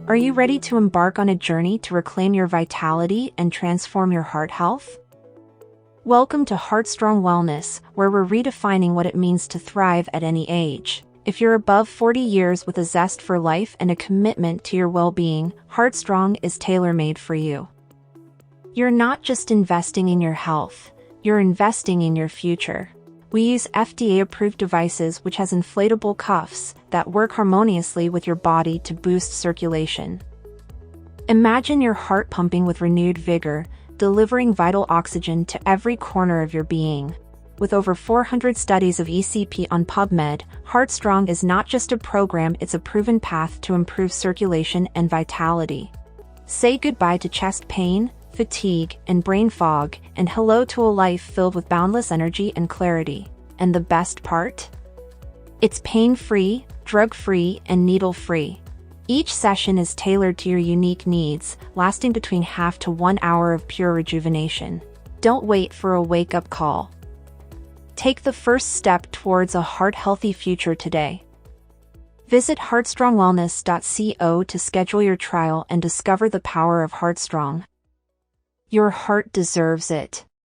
Are you ready to embark on a journey to reclaim your vitality and transform your heart health? Welcome to Heartstrong Wellness, where we're redefining what it means to thrive at any age. If you're above 40 years with a zest for life and a commitment to your well-being, Heartstrong is tailor-made for you. You're not just investing in your health, you're investing in your future. We use FDA-approved devices which has inflatable cuffs that work harmoniously with your body to boost circulation. Imagine your heart pumping with renewed vigor, delivering vital oxygen to every corner of your being. With over 400 studies of ECP on PubMed, Heartstrong is not just a program, it's a proven path to improve circulation and vitality. Say goodbye to chest pain, fatigue, and brain fog, and hello to a life filled with boundless energy and clarity. And the best part? It's pain-free, drug-free, and needle-free. Each session is tailored to your unique needs, lasting between half to 1 hour of pure rejuvenation. Don't wait for a wake-up call. Take the first step towards a heart-healthy future today. Visit heartstrongwellness.co to schedule your trial and discover the power of Heartstrong. Your heart deserves it.